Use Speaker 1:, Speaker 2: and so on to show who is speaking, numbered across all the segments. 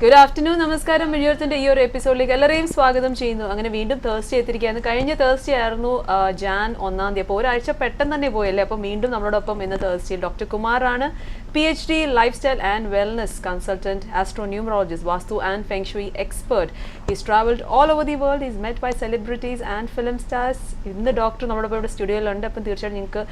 Speaker 1: Good afternoon, നമസ്കാരം. മിഴിയോർത്തിന്റെ ഈ ഒരു എപ്പിസോഡിലേക്ക് എല്ലാവരെയും സ്വാഗതം ചെയ്യുന്നു. അങ്ങനെ വീണ്ടും തേഴ്സ്ഡേ എത്തിയിരിക്കുകയാണ്. കഴിഞ്ഞ തേഴ്സ്ഡേ ആയിരുന്നു ജാൻ 1-ാം തീയതി. അപ്പോൾ ഒരാഴ്ച പെട്ടെന്ന് തന്നെ പോയല്ലേ. അപ്പോൾ വീണ്ടും നമ്മളോടൊപ്പം ഇന്ന് തേഴ്സ്ഡേ ഡോക്ടർ കുമാറാണ്. PhD lifestyle and wellness consultant, astronumerologist, Vastu and Feng Shui expert. He's traveled all over the world. He's met by celebrities and film stars. ഇന്ന് ഡോക്ടർ നമ്മുടെ ഇവിടെ സ്റ്റുഡിയോയിലുണ്ട്. അപ്പം തീർച്ചയായിട്ടും നിങ്ങൾക്ക്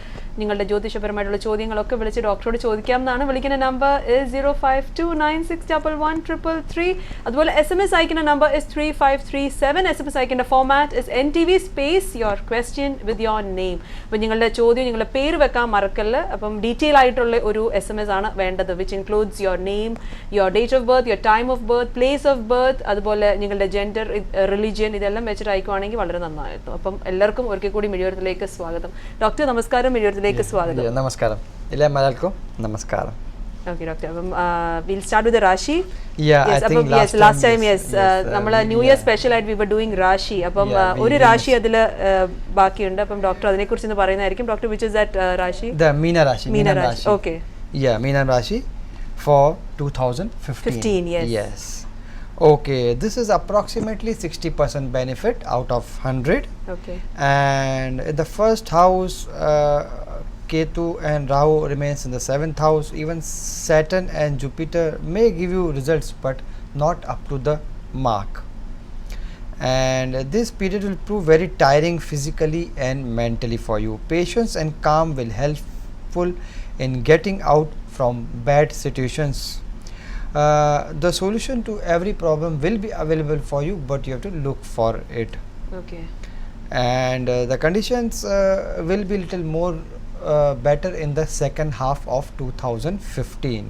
Speaker 1: നിങ്ങളുടെ ജ്യോതിഷപരമായിട്ടുള്ള ചോദ്യങ്ങളൊക്കെ വിളിച്ച് ഡോക്ടറോട് ചോദിക്കാമെന്നാണ്. വിളിക്കുന്ന നമ്പർ is 052961133. അതുപോലെ SMS അയക്കുന്ന നമ്പർ is 3537. SMS അയക്കേണ്ട format is NTV space your question with your name. അപ്പം നിങ്ങളുടെ ചോദ്യം നിങ്ങളുടെ പേര് വെക്കാൻ മറക്കല്ല്. അപ്പം ഡീറ്റെയിൽ ആയിട്ടുള്ള ഒരു SMS ആണ് വേണ്ടത്, which includes your name, your date of birth, your time of birth, place of birth, അതുപോലെ നിങ്ങളുടെ ജെൻഡർ, റിലിജിയൻ ഇതെല്ലാം വെച്ചിട്ട് അയക്കുവാണെങ്കിൽ വളരെ നന്നായിരുന്നു. അപ്പം എല്ലാവർക്കും ഒരിക്കൽ കൂടി മിഴിയോരത്തിലേക്ക് സ്വാഗതം. ഡോക്ടർ നമസ്കാരം, മിഴിയോരത്തിലേക്ക് സ്വാഗതം.
Speaker 2: നമസ്കാരം. എല്ലാവർക്കും നമസ്കാരം.
Speaker 1: Okay, doctor. We'll start with the Rashi.
Speaker 2: Yeah,
Speaker 1: yes,
Speaker 2: I think
Speaker 1: last time നമ്മൾ ന്യൂ ഇയർ സ്പെഷ്യൽ ആയിട്ട് we were doing Rashi. അപ്പം ഒരു രാശി അതിൽ ബാക്കിയുണ്ട്. അപ്പം ഡോക്ടർ അതിനെക്കുറിച്ച് ഇന്ന് പറയുന്നതായിരിക്കും. Doctor, which is that Rashi?
Speaker 2: The Meena Rashi.
Speaker 1: Meena Rashi. Okay.
Speaker 2: Yeah, Meena Rashi for 2015. Yes. Okay, this is approximately 60% benefit out of 100.
Speaker 1: Okay.
Speaker 2: And the first house, Ketu and Rahu remains in the 7th house. Even Saturn and Jupiter may give you results, but not up to the mark. And this period will prove very tiring physically and mentally for you. Patience and calm will helpful in getting out from bad situations. The solution to every problem will be available for you, but you have to look for it.
Speaker 1: Okay.
Speaker 2: And the conditions will be little more better in the second half of 2015.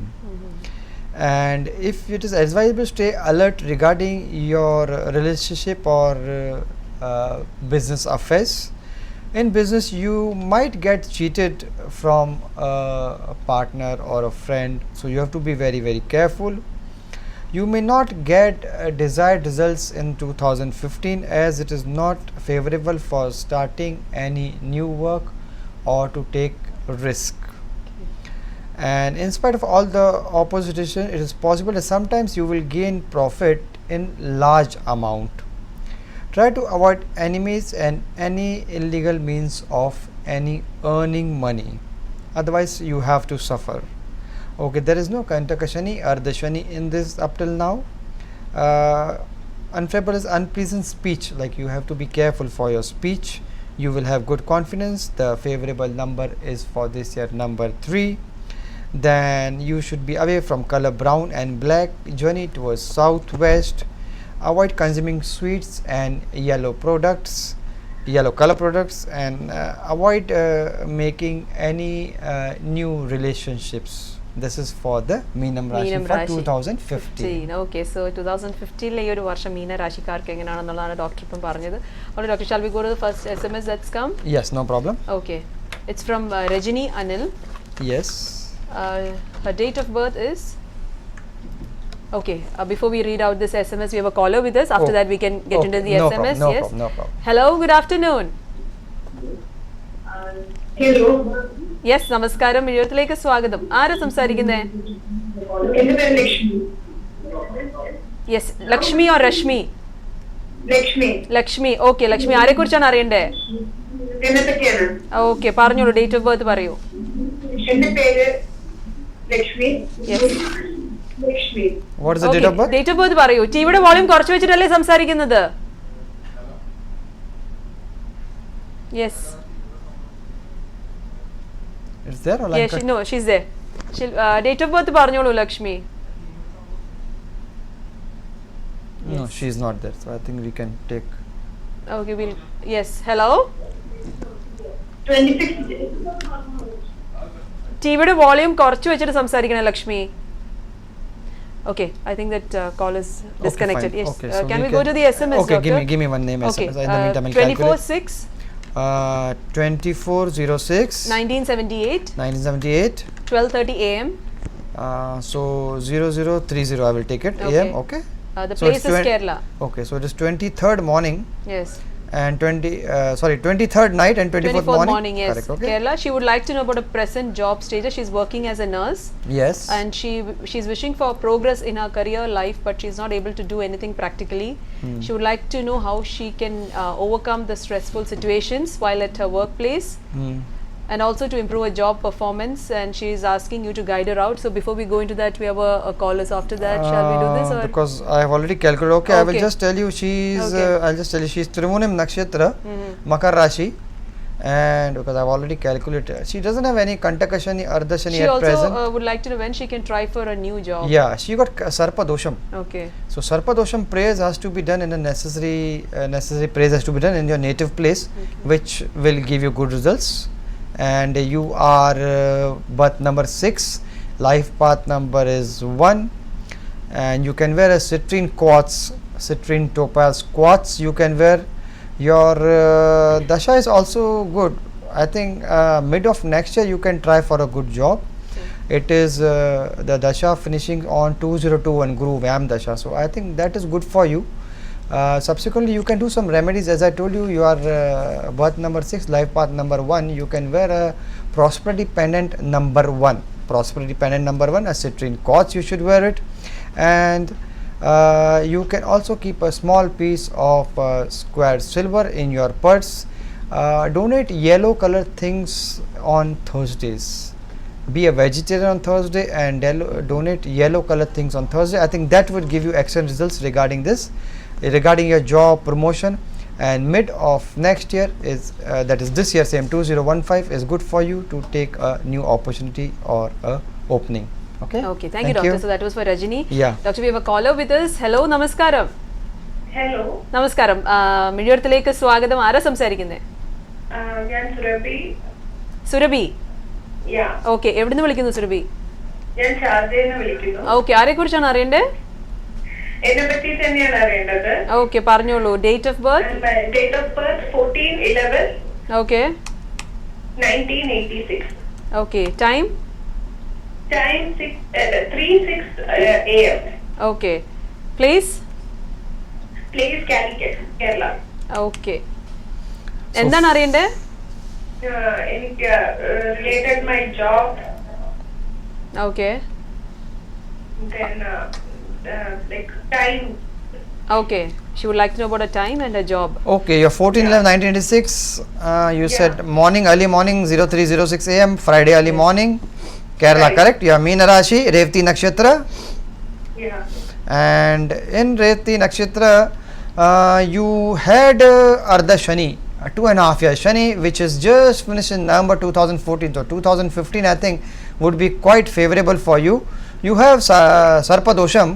Speaker 2: And if it is advisable, stay alert regarding your relationship or business affairs. In business, you might get cheated from a partner or a friend, so you have to be very, very careful. You may not get desired results in 2015 as it is not favorable for starting any new work or to take risk. And in spite of all the opposition, it is possible that sometimes you will gain profit in large amount. Try to avoid enemies and any illegal means of any earning money, otherwise you have to suffer. Okay, there is no Kantaka Shani or the Shani in this up till now. Unfavorable is unpleasant speech, like you have to be careful for your speech. You will have good confidence. The favorable number is for this year number 3. Then you should be away from color brown and black. Journey towards southwest. Avoid consuming sweets and yellow products, yellow color products, and avoid making any new relationships. This is for the Meenam Rashi for 2015.
Speaker 1: Okay, so 2015 ഈ ഒരു വർഷം മീന രാശിക്കാർക്ക് എങ്ങനെയാണെന്നുള്ളതാണ് doctor ഇപ്പം പറഞ്ഞത്. All right, Dr. Shall we go to the first SMS that's come?
Speaker 2: Yes, no problem.
Speaker 1: Okay, it's from Rajini Anil.
Speaker 2: Yes.
Speaker 1: Her date of birth is. Okay, before we read out this SMS, we have a caller with us. After that, we can get into the SMS.
Speaker 2: No
Speaker 1: yes.
Speaker 2: problem, no problem.
Speaker 1: Hello, good afternoon.
Speaker 3: Hello.
Speaker 1: Yes, നമസ്കാരം. മിഴിയോരത്തിലേക്ക് സ്വാഗതം. ആരാ സംസാരിക്കുന്നേ?
Speaker 3: എൻ്റെ പേര് Lakshmi.
Speaker 1: Yes, Lakshmi or Rashmi?
Speaker 3: Lakshmi.
Speaker 1: Lakshmi. Okay, Lakshmi ആരെ കുറിച്ചാണ് അറിയണ്ടേ?
Speaker 3: എന്നെ പറ്റിയാണ്.
Speaker 1: Okay, പറഞ്ഞോളൂ. ഡേറ്റ് ഓഫ് ബർത്ത് പറയൂ.
Speaker 3: എൻ്റെ പേര് Lakshmi.
Speaker 1: Yes.
Speaker 3: Lakshmi.
Speaker 2: What is the date of birth?
Speaker 1: Date of birth പറയൂ. ടിവിയുടെ വോളിയം കുറച്ച് വെച്ചിട്ടല്ലേ സംസാരിക്കുന്നത്? Yes.
Speaker 2: It's there or like?
Speaker 1: Yes, no, she's there. Date of birth പറഞ്ഞോളൂ Lakshmi.
Speaker 2: No, she is not there. So I think we can take.
Speaker 1: Okay, we'll. Yes, hello.
Speaker 3: 26.
Speaker 1: ടിവിയുടെ volume കുറച്ച് വെച്ചിട്ട് സംസാരിക്കണേ Lakshmi. Okay, I think that call is disconnected.
Speaker 2: Okay,
Speaker 1: yes.
Speaker 2: okay, so
Speaker 1: Can we
Speaker 2: we
Speaker 1: go
Speaker 2: can
Speaker 1: to the SMS?
Speaker 2: Okay,
Speaker 1: doctor?
Speaker 2: give me one name
Speaker 1: Okay.
Speaker 2: SMS. In the meantime, I'll calculate.
Speaker 1: 24/6
Speaker 2: 2406
Speaker 1: 1978
Speaker 2: 1978.
Speaker 1: 12:30 a.m.
Speaker 2: So 0030 I will take it.
Speaker 1: Okay.
Speaker 2: AM. Okay.
Speaker 1: The
Speaker 2: So
Speaker 1: place
Speaker 2: it's
Speaker 1: is Kerala.
Speaker 2: Okay, so it is 23rd morning
Speaker 1: Yes.
Speaker 2: and 23rd night and 24th
Speaker 1: 24th
Speaker 2: morning.
Speaker 1: morning, yes.
Speaker 2: Correct, okay.
Speaker 1: Kerala, she would like to know about a present job status. She's working as a nurse
Speaker 2: Yes.
Speaker 1: and she's wishing for progress in her career life, but she's not able to do anything practically. She would like to know how she can overcome the stressful situations while at her workplace. And also to improve her job performance, and she is asking you to guide her out. So before we go into that, we have a callers after that. Shall we do this? Or?
Speaker 2: Because I have already calculated. Okay, I will
Speaker 1: Okay.
Speaker 2: just tell you she's.
Speaker 1: Okay.
Speaker 2: I'll just tell you she's Trivunim Nakshatra, Makar Rashi, and because I've already calculated, she doesn't have any Kantakashani, Ardhashani
Speaker 1: She
Speaker 2: at
Speaker 1: also
Speaker 2: present.
Speaker 1: would like to know when she can try for a new job.
Speaker 2: Yeah, she got Sarpa Dosham.
Speaker 1: Okay.
Speaker 2: So Sarpa Dosham prayers has to be done in a necessary prayers has to be done in your native place, which will give you good results. And you are birth number 6, life path number is 1, and you can wear a citrine quartz, citrine topaz quartz. You can wear your dasha is also good. I think mid of next year you can try for a good job. It is the dasha finishing on 2021 Guru Vyam dasha, so I think that is good for you. Subsequently you can do some remedies. As I told you, you are birth number 6, life path number 1. You can wear a prosperity pendant number 1, prosperity pendant number 1, a citrine quartz you should wear it. And you can also keep a small piece of square silver in your purse. Donate yellow color things on Thursdays. Be a vegetarian on Thursday and donate yellow color things on Thursday. I think that would give you excellent results regarding this, regarding your job promotion. And mid of next year is that is this year, same 2015 is good for you to take a new opportunity or a opening. Okay.
Speaker 1: Okay. Thank you, doctor. So that was for Rajini.
Speaker 2: Yeah.
Speaker 1: Doctor, we have a caller with us. Hello, Namaskaram.
Speaker 3: Hello
Speaker 1: നമസ്കാരം. മിഴിയോരത്തിലേക്ക് സ്വാഗതം. ആരാ സംസാരിക്കുന്നേ?
Speaker 3: ഞാൻ സുരഭി.
Speaker 1: സുരഭി.
Speaker 3: യാ.
Speaker 1: Okay. എവിടുന്ന് വിളിക്കുന്നു സുരഭി?
Speaker 3: ഞാൻ ഷാർജയിൽ നിന്ന് വിളിക്കുന്നു.
Speaker 1: ഓക്കെ. ആരെ കുറിച്ചാണ് അറിയണ്ടേ?
Speaker 3: എന്നെ പറ്റി തന്നെയാണ് അറിയേണ്ടത്.
Speaker 1: ഓക്കെ, പറഞ്ഞോളൂ. Date of birth?
Speaker 3: Date of birth 14/11.
Speaker 1: Okay.
Speaker 3: 1986.
Speaker 1: Okay. Time?
Speaker 3: Time 3:06 AM.
Speaker 1: Okay. Place?
Speaker 3: Place Calicut, Kerala.
Speaker 1: Okay. എന്താണ് അറിയണ്ടേ?
Speaker 3: എനിക്ക് related my job,
Speaker 1: okay.
Speaker 3: then like time.
Speaker 1: Okay. She would like to know about a time and a job.
Speaker 2: Okay, you're 14/11/1986. You said morning, early morning, 03:06 AM, Friday early morning, Kerala,
Speaker 3: Right.
Speaker 2: correct? You are Meena Rashi, Revati Nakshatra,
Speaker 3: Yeah.
Speaker 2: and in Revati Nakshatra, you had Ardha Shani, 2.5 years Shani, which is just finished in November 2014. So 2015, I think, would be quite favorable for you. You have Sarpa Dosham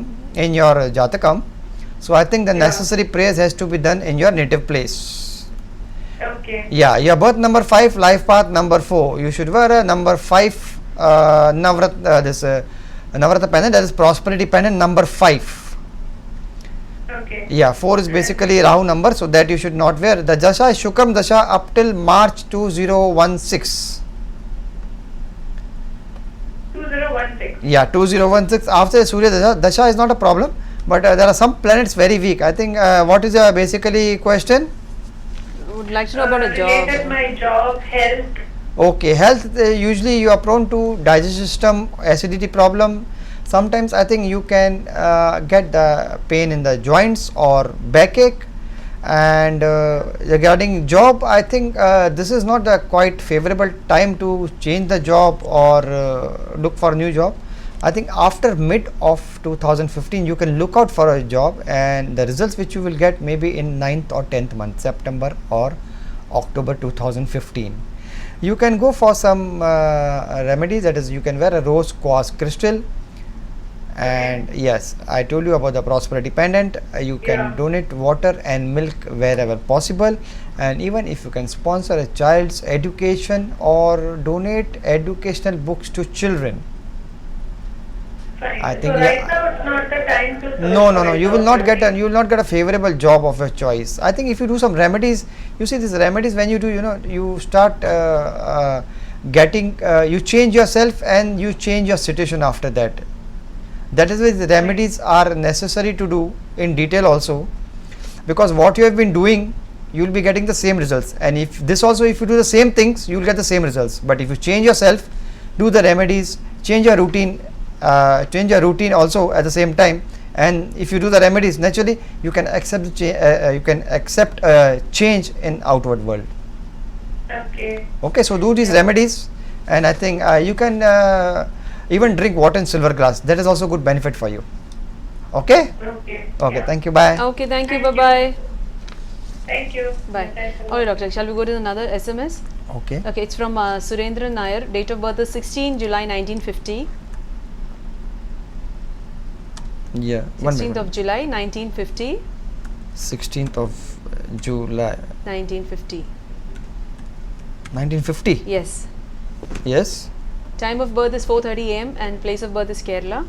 Speaker 2: in your Jatakam. So I think the necessary prayers has to be done in your native place.
Speaker 3: Okay.
Speaker 2: Yeah, your birth number 5, life path number 4. You should wear a number 5 Navratna pendant, that is prosperity pendant number 5.
Speaker 3: Okay.
Speaker 2: Yeah, 4 is basically Rahu number, so that you should not wear. The Dasha is Shukam Dasha up till March 2016.
Speaker 3: 2016.
Speaker 2: Yeah, 2016. After Surya Dasha is not a problem, but there are some planets very weak. I think what is your basically question?
Speaker 1: Would like to know about a
Speaker 3: Related
Speaker 1: job.
Speaker 3: my job, health.
Speaker 2: Okay, health, usually you are prone to digestive system, acidity problem. Sometimes I think you can get the pain in the joints or backache. And regarding job, I think this is not a quite favorable time to change the job or look for a new job. I think after mid of 2015 you can look out for a job, and the results which you will get maybe in 9th or 10th month, September or October 2015. You can go for some remedies, that is you can wear a rose quartz crystal. And yes, I told you about the prosperity pendant. You can donate water and milk wherever possible, and even if you can sponsor a child's education or donate educational books to children.
Speaker 3: Fine.
Speaker 2: I think
Speaker 3: so right now it's not the time to search
Speaker 2: No,
Speaker 3: for a
Speaker 2: you will
Speaker 3: job,
Speaker 2: not get
Speaker 3: right?
Speaker 2: you will not get a favorable job of your choice. I think if you do some remedies, you see these remedies, when you do, you start getting you change yourself and you change your situation after that. That is why the remedies are necessary to do in detail also, because what you have been doing you will be getting the same results. And if this also, if you do the same things, you will get the same results. But if you change yourself, do the remedies, change your routine also at the same time, and if you do the remedies, naturally you can accept change in outward world.
Speaker 3: Okay.
Speaker 2: Okay, so do these remedies, and I think you can even drink water in silver glass. That is also good benefit for you. Okay.
Speaker 3: Okay.
Speaker 2: Okay.
Speaker 3: Yeah.
Speaker 2: Thank you. Bye.
Speaker 1: Okay, thank you.
Speaker 3: Thank you.
Speaker 1: Bye-bye.
Speaker 3: Thank you.
Speaker 1: Bye.
Speaker 3: Thanks a lot.
Speaker 1: Alright, doctor, shall we go to another SMS?
Speaker 2: Okay.
Speaker 1: Okay, it's from Surendran Nair. Date of birth is 16 July 1950.
Speaker 2: Yeah.
Speaker 1: 16th of July 1950.
Speaker 2: 16th of July
Speaker 1: 1950.
Speaker 2: 1950.
Speaker 1: Yes.
Speaker 2: Yes.
Speaker 1: Time of birth is 4:30 a.m. and place of birth is Kerala.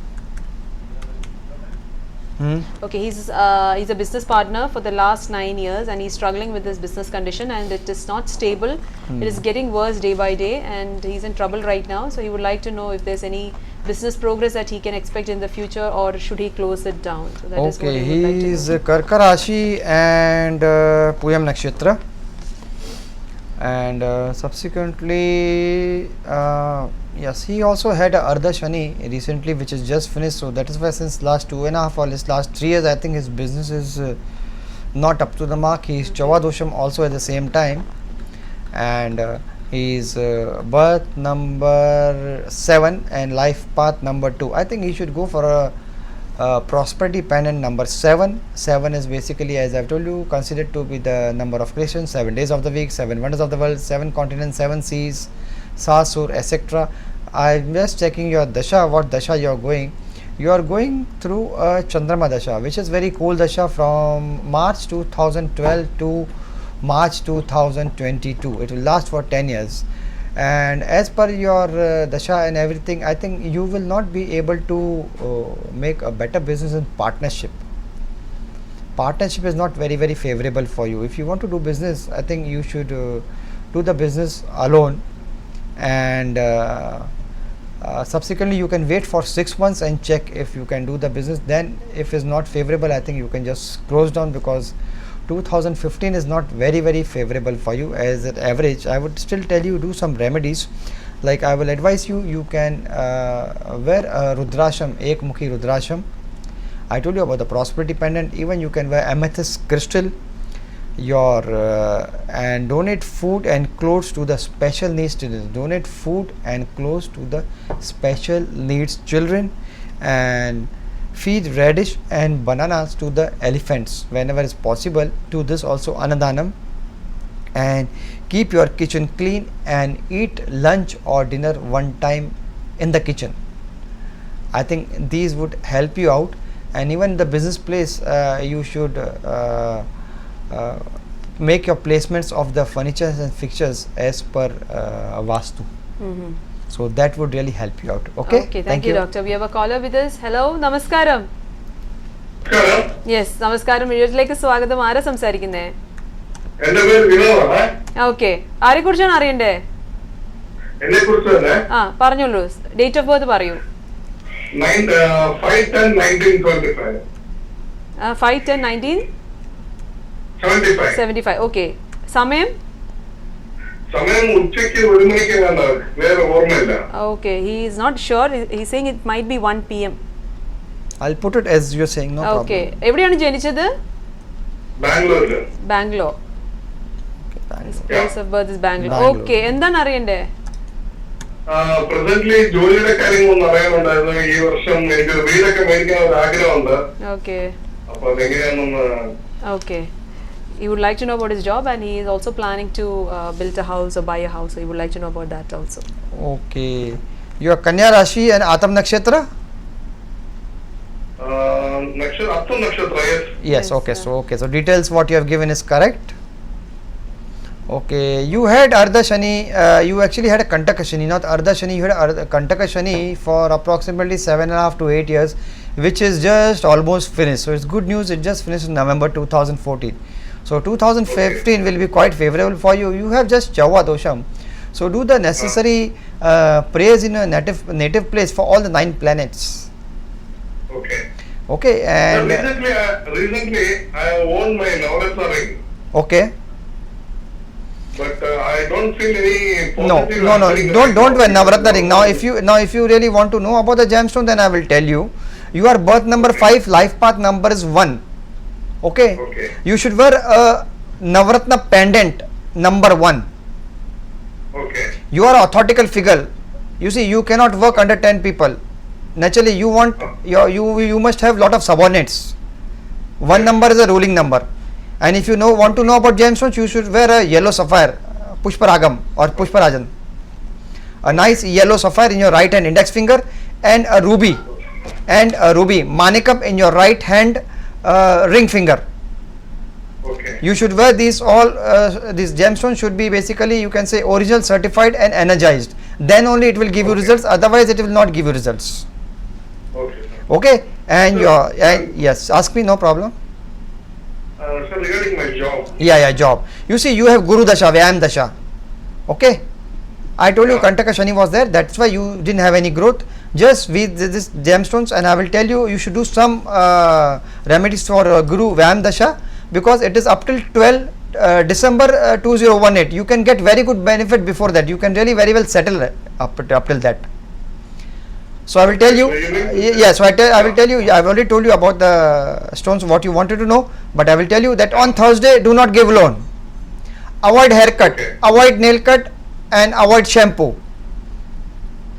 Speaker 1: Okay, he's a business partner for the last 9 years, and he's struggling with this business condition, and it is not stable. It is getting worse day by day, and he's in trouble right now. So he would like to know if there's any business progress that he can expect in the future, or should he close it down? So that is what
Speaker 2: Okay,
Speaker 1: he would like
Speaker 2: he
Speaker 1: to
Speaker 2: is
Speaker 1: know.
Speaker 2: Karka Rashi and Puyam Nakshatra, and subsequently yes, he also had a Ardha Shani recently, which is just finished. So that is why since last 2.5 or last 3 years, I think his business is not up to the mark. He is Chavadosham also at the same time, and his birth number 7 and life path number 2. I think he should go for a prosperity pendant number 7. 7 is basically, as I've told you, considered to be the number of creation, 7 days of the week, 7 wonders of the world, 7 continents, 7 seas, Sasur, etc. I'm just checking your dasha, what dasha you are going. You are going through a Chandrama dasha, which is very cool dasha from March 2012 to March 2022. It will last for 10 years. And as per your dasha and everything, I think you will not be able to make a better business in partnership. Partnership is not very favorable for you. If you want to do business, I think you should do the business alone, and subsequently you can wait for 6 months and check if you can do the business. Then if it's not favorable, I think you can just close down, because 2015 is not very favorable for you as an average. I would still tell you do some remedies, like I will advise you can wear a Rudrasham, Ekmukhi Rudrasham. I told you about the prosperity pendant. Even you can wear amethyst crystal, your and donate food and clothes to the special needs children. Donate food and clothes to the special needs children, and feed radish and bananas to the elephants whenever is possible. Do this also Annadanam, and keep your kitchen clean and eat lunch or dinner one time in the kitchen. I think these would help you out. And even the business place, you should make your placements of the furniture and fixtures as per Vastu. So that would really help you out. Okay.
Speaker 1: Okay, thank you, doctor. We have a caller with us. Hello, Namaskaram.
Speaker 4: നമസ്കാരം.
Speaker 1: Yes, Namaskaram. വീഡിയോയിലേക്ക് സ്വാഗതം. ആരാ സംസാരിക്കുന്നേ?
Speaker 4: എന്റെ പേര് വിനോദാണ്.
Speaker 1: Okay, ആരെ കുറിച്ചാണ് അറിയണ്ടേ?
Speaker 4: എന്നെ കുറിച്ച് തന്നെ
Speaker 1: ആ പറഞ്ഞോളൂ, ഡേറ്റ് ഓഫ് ബർത്ത് പറയൂ.
Speaker 4: 5/10/1925.
Speaker 1: 5/10/1975. ഓക്കെ, സമയം?
Speaker 4: സമയം ഉച്ചയ്ക്ക് 1 മണിക്ക് കണ്ടാണ്, വേറെ ഓർമ്മയില്ല.
Speaker 1: Okay, he is not sure. He's saying it might be 1 p.m.
Speaker 2: I'll put it as you're saying. No
Speaker 1: okay,
Speaker 2: problem.
Speaker 1: എവിടെയാണ് ജനിച്ചത്?
Speaker 4: ബാംഗ്ലൂരില്.
Speaker 1: Bangalore.
Speaker 2: Thanks.
Speaker 1: Place of birth is Bangalore.
Speaker 2: Bangalore.
Speaker 1: Okay, എന്താണ് അറിയണ്ടേ?
Speaker 4: പ്രസന്റ്ലി ജോലിയുടെ കാര്യങ്ങളൊന്നും അറിയാനുണ്ടായിരുന്നു. ഈ വർഷം എനിക്ക് വീടൊക്കെ മേടിക്കാൻ ഒരു ആഗ്രഹമുണ്ട്.
Speaker 1: ഓക്കെ,
Speaker 4: അപ്പൊ അതെങ്ങനെയാണെന്ന്.
Speaker 1: okay. He would like to know about his job, and he is also planning to build a house or buy a house. So he would like to know about that also.
Speaker 2: Okay. Your Kanya Rashi and Atam Nakshatra?
Speaker 4: അത്തം നക്ഷത്ര.
Speaker 2: Yes.
Speaker 1: Yes,
Speaker 2: Okay. So details what you have given is correct. Okay. You had Ardha Shani. You actually had a Kantaka Shani, not Ardha Shani. You had a Kantaka Shani for approximately 7.5 to 8 years, which is just almost finished. So it's good news. It just finished in November 2014. So 2015 will be quite favorable for you. You have just Chava Dosham. So do the necessary prayers in a native place for all the 9 planets.
Speaker 4: Okay.
Speaker 2: Okay. And
Speaker 4: Recently I own my Navratna ring.
Speaker 2: okay.
Speaker 4: but I don't feel any
Speaker 2: No,
Speaker 4: positive.
Speaker 2: no, no.
Speaker 4: happening
Speaker 2: Don't
Speaker 4: right
Speaker 2: wear
Speaker 4: now.
Speaker 2: Navratna ring. Now if you really want to know about the gemstone, then I will tell you. Your birth number 5, life path number is 1. Okay.
Speaker 4: Okay.
Speaker 2: You should wear a Navratna pendant number 1.
Speaker 4: Okay.
Speaker 2: You are an authoritical figure. You see, you cannot work under 10 people. Naturally, you must have lot of subordinates. 1 number is a ruling number. And if you want to know about gemstones, you should wear a yellow sapphire, Pushparagam or Pushparajan. A nice yellow sapphire in your right hand index finger, and a ruby, Manikam in your right hand ring finger.
Speaker 4: Okay.
Speaker 2: You should wear these all. These gemstones should be basically, you can say, original, certified and energized. Then only it will give you
Speaker 4: Okay.
Speaker 2: results. Otherwise, it will not give you results.
Speaker 4: Okay. Sir.
Speaker 2: Okay. And
Speaker 4: Sir,
Speaker 2: yes, ask me, no problem.
Speaker 4: Sir, regarding my job.
Speaker 2: Yeah, job. You see, you have Guru Dasha, Vyayam Dasha. Okay. I told you
Speaker 4: Yeah.
Speaker 2: Kantaka Shani was there. That's why you didn't have any growth. Just with this gemstones, and I will tell you, you should do some remedies for Guru Vyayam Dasha, because it is up till 12 December 2018. You can get very good benefit before that. You can really very well settle up till that. So I will tell you.
Speaker 4: So you mean-
Speaker 2: Yes, so I will tell you. I've already told you about the stones, what you wanted to know, but I will tell you that on Thursday, do not give loan. Avoid haircut,
Speaker 4: Okay.
Speaker 2: avoid nail cut, and avoid shampoo.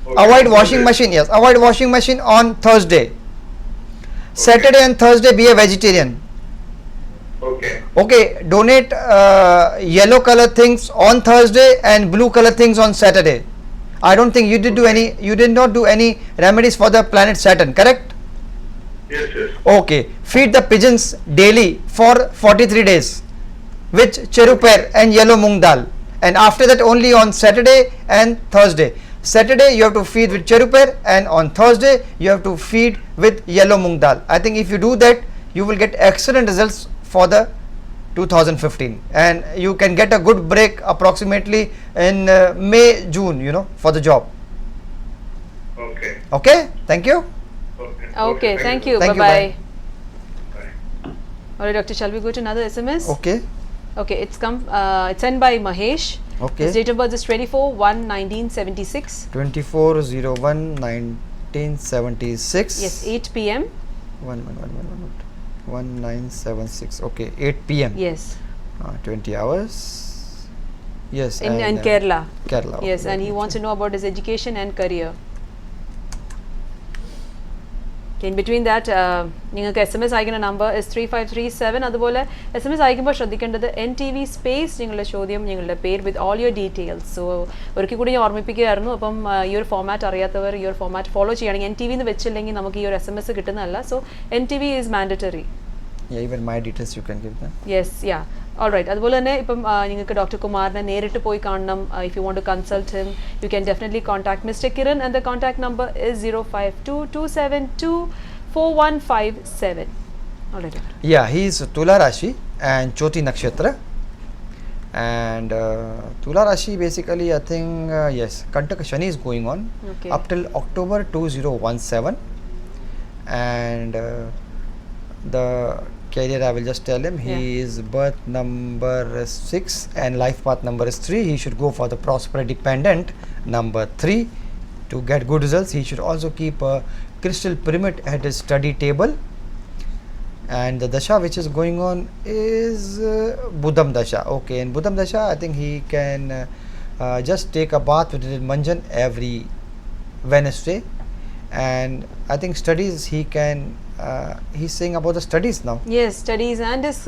Speaker 4: Okay.
Speaker 2: Avoid washing machine. Yes, avoid washing machine on Thursday. Saturday and Thursday, be a vegetarian.
Speaker 4: Okay.
Speaker 2: Okay, donate yellow color things on Thursday and blue color things on Saturday. I don't think you did not do any remedies for the planet Saturn, correct?
Speaker 4: Yes, yes.
Speaker 2: Okay, feed the pigeons daily for 43 days with cheruper and yellow moong dal, and after that only on Saturday and Thursday. Saturday you have to feed with cheruper, and on Thursday you have to feed with yellow moong dal. I think if you do that, you will get excellent results for the 2015, and you can get a good break approximately in May, June, for the job.
Speaker 4: Okay.
Speaker 2: Okay, thank you.
Speaker 1: Okay, thank you.
Speaker 2: Thank you,
Speaker 1: Bye-bye.
Speaker 4: Bye.
Speaker 1: All right, doctor, shall we go to another SMS?
Speaker 2: Okay,
Speaker 1: Okay, it's sent by Mahesh.
Speaker 2: okay.
Speaker 1: His date of birth is 24/1/1976.
Speaker 2: 24/01/1976.
Speaker 1: Yes, 8 p.m.
Speaker 2: 1976. Okay, 8 p.m.
Speaker 1: Yes,
Speaker 2: 20 hours. Yes,
Speaker 1: in
Speaker 2: and,
Speaker 1: Kerala.
Speaker 2: Kerala.
Speaker 1: Yes,
Speaker 2: okay,
Speaker 1: and he
Speaker 2: let me
Speaker 1: wants to
Speaker 2: check.
Speaker 1: know about his education and career. Okay, in between that, നിങ്ങൾക്ക് SMS അയക്കുന്ന number is 3537. അതുപോലെ SMS അയക്കുമ്പോൾ ശ്രദ്ധിക്കേണ്ടത് NTV space നിങ്ങളുടെ ചോദ്യം, നിങ്ങളുടെ പേര് with all your details. So ഒരിക്കൽ കൂടി ഞാൻ ഓർമ്മിപ്പിക്കുകയായിരുന്നു. അപ്പം ഈ ഒരു ഫോമാറ്റ് അറിയാത്തവർ ഈ ഒരു ഫോമാറ്റ് ഫോളോ ചെയ്യുകയാണെങ്കിൽ NTV എന്ന് വെച്ചില്ലെങ്കിൽ നമുക്ക് ഈ ഒരു SMS കിട്ടുന്നതല്ല. So NTV is mandatory.
Speaker 2: Yeah, even my details you can give them.
Speaker 1: Yes, yeah, all right. അതുപോലെ തന്നെ ഇപ്പം നിങ്ങൾക്ക് ഡോക്ടർ കുമാറിനെ നേരിട്ട് പോയി കാണണം. If you want to consult him, you can definitely contact mister Kiran, and the contact number is 052-272-4157. All right, doctor.
Speaker 2: Yeah, he is Tula Rashi and Choti Nakshatra. And Tula Rashi basically, I think, yes, Kantaka Shani is going on
Speaker 1: Okay.
Speaker 2: up till October 2017. And the career, I will just tell him,
Speaker 1: Yeah.
Speaker 2: his birth number is 6 and life path number is 3. He should go for the prosperity pendant number 3 to get good results. He should also keep a crystal pyramid at his study table. And the dasha which is going on is Budham Dasha. Okay, in Budham Dasha, I think he can just take a bath with Manjan every Wednesday. And I think studies, he can, he's saying about the studies now.
Speaker 1: Yes, studies and his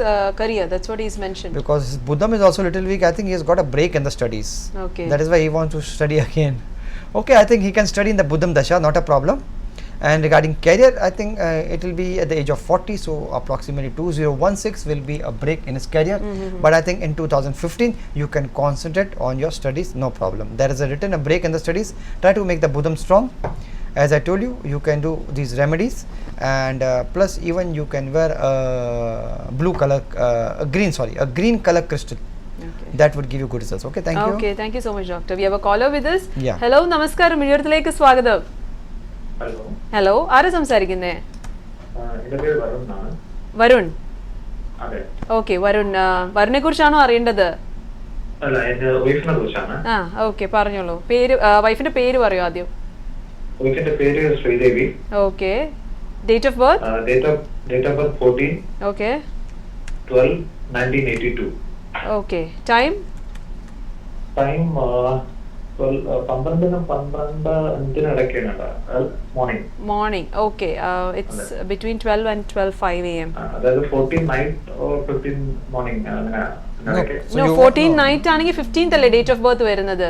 Speaker 1: career. That's what he's mentioned.
Speaker 2: Because his Buddham is also a little weak. I think he has got a break in the studies.
Speaker 1: Okay.
Speaker 2: That is why he wants to study again. Okay, I think he can study in the Buddham Dasha, not a problem. And regarding career, I think it will be at the age of 40, so approximately 2016 will be a break in his career. But I think in 2015, you can concentrate on your studies, no problem. There is a break in the studies. Try to make the Buddham strong. As I told you, you can do these remedies, and plus even you can wear a green color crystal.
Speaker 1: Okay.
Speaker 2: That would give you good results. Okay, thank you.
Speaker 1: Okay, thank you so much, doctor. We have a caller with us.
Speaker 2: Yeah.
Speaker 1: Hello, നമസ്കാരം, മിഴിയത്തിലേക്ക് സ്വാഗതം.
Speaker 5: Hello,
Speaker 1: hello, ആരാ സംസാരിക്കുന്നേ?
Speaker 5: എൻ്റെ പേര് വരുൺ എന്നാണ്.
Speaker 1: വരുൺ.
Speaker 5: അതെ,
Speaker 1: okay, Varun, വരുണിനെ കുറിച്ചാണോ അറിയേണ്ടത്?
Speaker 5: അല്ല എന്റെ വൈഫിനെ കുറിച്ചാണ്.
Speaker 1: ആ ഓക്കെ പറഞ്ഞോളൂ. പേര് വൈഫിന്റെ പേര് പറയൂ ആദ്യം.
Speaker 5: വൈഫിന്റെ പേര് Sridevi.
Speaker 1: Okay. Date of birth?
Speaker 5: Date of birth 14
Speaker 1: okay
Speaker 5: 12 1982.
Speaker 1: Okay. Time?
Speaker 5: Time 12 ഇടയ്ക്കാണ്. Morning.
Speaker 1: Morning. Okay. It's between 12 and 12:05 AM.
Speaker 5: അതായത് 14 നൈറ്റ് ഓർ 15 മോർണിംഗ് അങ്ങനെ ഇടയ്ക്ക്.
Speaker 2: So
Speaker 1: No,
Speaker 2: you-
Speaker 1: 14 നൈറ്റ് ആണെങ്കിൽ 15th അല്ലേ ഡേറ്റ് ഓഫ് ബർത്ത് വരുന്നത്?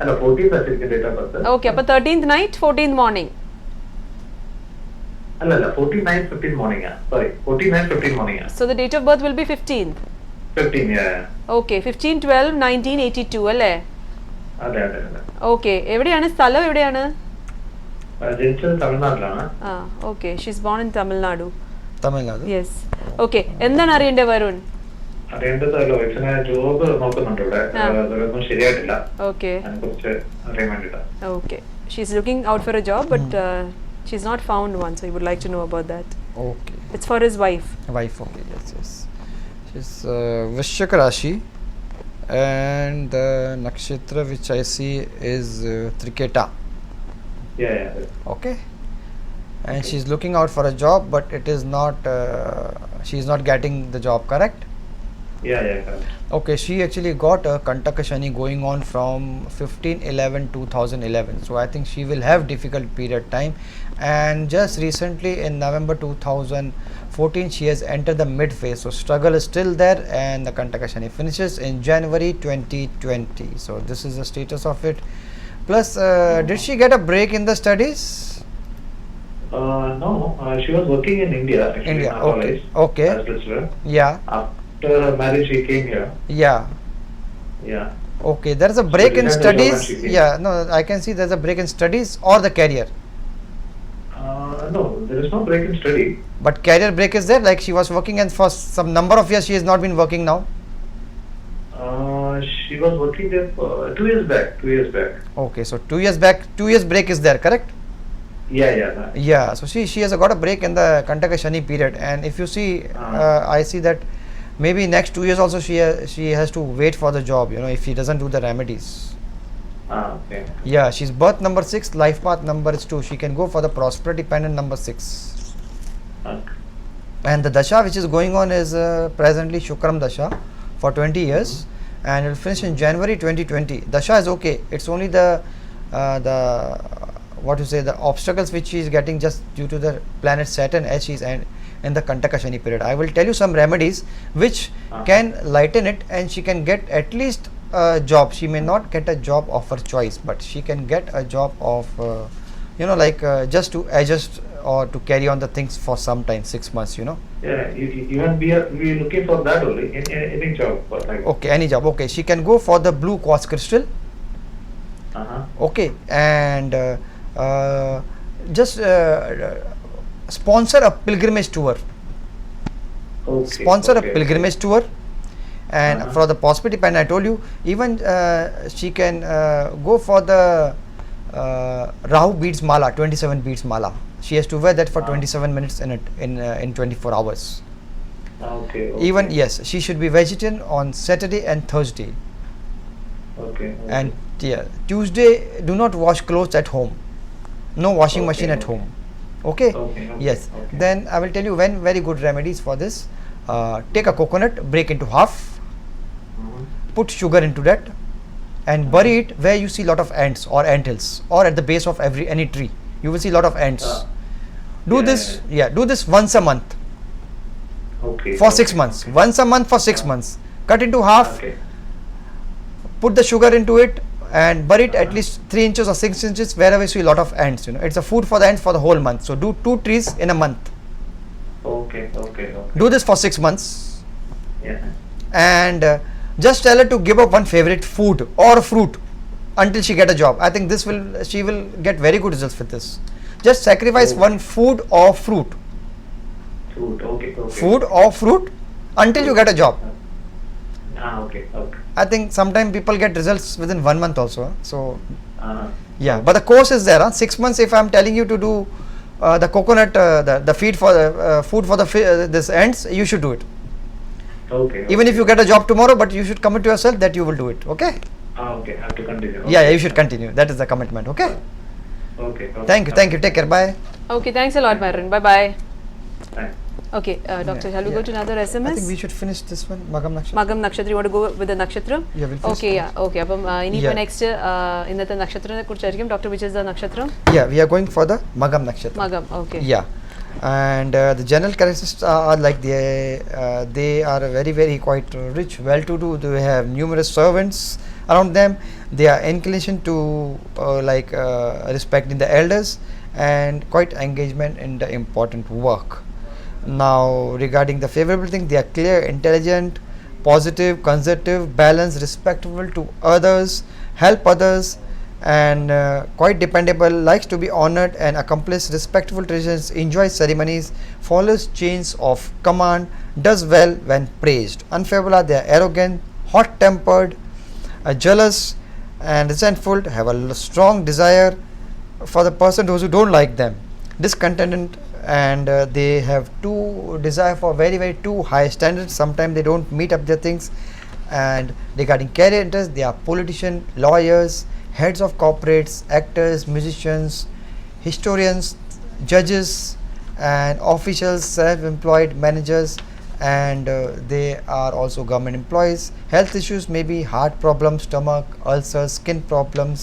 Speaker 5: അല്ല 14 ശരിക്കും ഡേറ്റ് ഓഫ് ബർത്ത്.
Speaker 1: ഓക്കെ. അപ്പൊ 13th നൈറ്റ് 14th മോർണിംഗ്.
Speaker 5: അല്ലല്ല 14 night 15 morning. Sorry 14 night 15 morning.
Speaker 1: So the date of birth will be 15th.
Speaker 5: 15
Speaker 1: okay. 15/12/1982 അല്ലേ?
Speaker 5: അതെ അതെ അതെ.
Speaker 1: ഓക്കെ. എവിടെയാണ് സ്ഥലം? എവിടെയാണ്?
Speaker 5: ജനിച്ചത് തമിഴ്നാട്ടിലാണ്.
Speaker 1: ആ okay. She's born in Tamil Nadu.
Speaker 2: Tamil Nadu.
Speaker 1: Yes. Okay. എന്താണ് അറിയേണ്ടത് വരുൺ?
Speaker 5: അറിയേണ്ടത് വൈഫിനെ ജോബ് നോക്കുന്നുണ്ട് ഇവിടെ. അതൊന്നും ശരിയായിട്ടില്ല.
Speaker 1: ഓക്കെ.
Speaker 5: അതിനെക്കുറിച്ച് അറിയാൻ വേണ്ടിയിട്ടാണ്.
Speaker 1: Okay. She's looking out for a job but she's not found one, so he would like to know about that.
Speaker 2: Okay.
Speaker 1: It's for his wife.
Speaker 2: Wife, okay, yes. She's Vrishchak Rashi, and the nakshatra which I see is Triketa.
Speaker 5: Yeah.
Speaker 2: Okay. And she's looking out for a job, but it is not. She's not getting the job, correct?
Speaker 5: Yeah, correct.
Speaker 2: Okay, she actually got a Kantaka Shani going on from 15/11/2011. So I think she will have difficult period time. And just recently in November 2014, she has entered the mid phase. So struggle is still there, and the Kantaka Shani finishes in January 2020. So this is the status of it. Plus, did she get a break in the studies?
Speaker 5: No, she was working in India. Actually,
Speaker 2: India,
Speaker 5: in a
Speaker 2: okay.
Speaker 5: college,
Speaker 2: Okay.
Speaker 5: as lecturer.
Speaker 2: Yeah,
Speaker 5: After her marriage, she came here.
Speaker 2: yeah.
Speaker 5: Yeah.
Speaker 2: Okay, there is a break in
Speaker 5: behind the job
Speaker 2: studies.
Speaker 5: and she came.
Speaker 2: Yeah, no, I can see there's a break in studies or the career.
Speaker 5: No, there is no break in study.
Speaker 2: But career break is there, like she was working and for some number of years she has not been working now.
Speaker 5: She was working there for 2 years back. 2 years back.
Speaker 2: Okay, so 2 years back, 2 years break is there, correct?
Speaker 5: Yeah.
Speaker 2: Yeah, so she has got a break in the Kantaka Shani period, and if you see, I see that maybe next 2 years also she has to wait for the job, if she doesn't do the remedies.
Speaker 5: Okay.
Speaker 2: Yeah, she's birth number 6, life path number is 2. She can go for the prosperity pendant number 6.
Speaker 5: Okay.
Speaker 2: And the dasha which is going on is presently Shukram dasha for 20 years, and it will finish in January 2020. Dasha is okay, it's only the the obstacles which she is getting just due to the planet Saturn as she is in the Kantaka Shani period. I will tell you some remedies which can lighten it, and she can get at least a job. She may not get a job of her choice, but she can get a job of just to adjust or to carry on the things for some time, 6 months.
Speaker 5: Yeah, even we are looking for that only in any job. But like.
Speaker 2: Okay, any job. Okay, she can go for the blue quartz crystal. Okay, and just sponsor a pilgrimage tour.
Speaker 5: Okay.
Speaker 2: Sponsor a
Speaker 5: okay.
Speaker 2: pilgrimage tour, and for the prosperity pen, I told you, even she can go for the Rahu beads mala, 27 beads mala. She has to wear that for 27 minutes in 24 hours.
Speaker 5: Okay.
Speaker 2: Even yes, she should be vegetarian on Saturday and Thursday.
Speaker 5: Okay.
Speaker 2: And yeah, Tuesday do not wash clothes at home. No washing machine at home. Okay? Yes.
Speaker 5: Okay.
Speaker 2: Then I will tell you when very good remedies for this. Take a coconut, break into half, put sugar into that, and bury it where you see lot of ants or anthills, or at the base of any tree. You will see lot of ants. Do this once a month.
Speaker 5: Okay.
Speaker 2: For 6 months. Once a month for 6 months. Cut into half.
Speaker 5: Okay.
Speaker 2: Put the sugar into it and bury it at least 3 inches or 6 inches wherever you see a lot of ants. It's a food for the ants for the whole month. So do 2 trees in a month.
Speaker 5: Okay.
Speaker 2: Do this for 6 months,
Speaker 5: Yeah.
Speaker 2: and just tell her to give up one favorite food or fruit until she get a job. I think she will get very good results with this. Just sacrifice one food or fruit.
Speaker 5: Food. Okay.
Speaker 2: Food or fruit until you get a job.
Speaker 5: Okay.
Speaker 2: I think sometimes people get results within 1 month also. So
Speaker 5: Yeah.
Speaker 2: but the course is there. 6 months. If I'm telling you to do the coconut, the feed for the food for this ants, you should do it.
Speaker 5: Okay.
Speaker 2: Even if you get a job tomorrow, but you should commit to yourself that you will do it. Okay?
Speaker 5: Okay, I have to continue.
Speaker 2: Yeah, you should continue. That is the commitment. Okay?
Speaker 5: Okay.
Speaker 2: Thank you. Thank you. Take care. Bye.
Speaker 1: Okay, thanks a lot, Myron. Bye bye.
Speaker 5: Thanks.
Speaker 1: Okay, doctor, shall we go to another
Speaker 2: I think
Speaker 1: SMS?
Speaker 2: we should finish this one. Magam Nakshatra.
Speaker 1: Magam Nakshatra, you want to go with the Nakshatra?
Speaker 2: Yeah, we'll finish
Speaker 1: Okay, yeah, okay. അപ്പം ഇനിയിപ്പോൾ
Speaker 2: Yeah.
Speaker 1: Next ഇന്നത്തെ നക്ഷത്രത്തെ കുറിച്ചായിരിക്കും. Doctor, which is the നക്ഷത്രം?
Speaker 2: Yeah, we are going for the Magam Nakshatra.
Speaker 1: മകം, okay.
Speaker 2: Yeah, and the general characteristics are like they are very very quite rich, well-to-do. They have numerous servants around them. They are inclination to respecting the elders and quite engagement in the important work. Now, regarding the favorable thing, they are clear, intelligent, positive, conservative, balanced, respectful to others, help others, and quite dependable, likes to be honored and accomplish respectful traditions, enjoys ceremonies, follows chains of command, does well when praised. Unfavorable are they are arrogant, hot tempered, jealous and resentful, have a strong desire for the person, those who don't like them, discontented, and they have too desire for very very too high standards. Sometimes they don't meet up their things. And regarding career interests, they are politicians, lawyers, heads of corporates, actors, musicians, historians, judges, and officials, self-employed managers, and they are also government employees. Health issues may be heart problems, stomach ulcers, skin problems,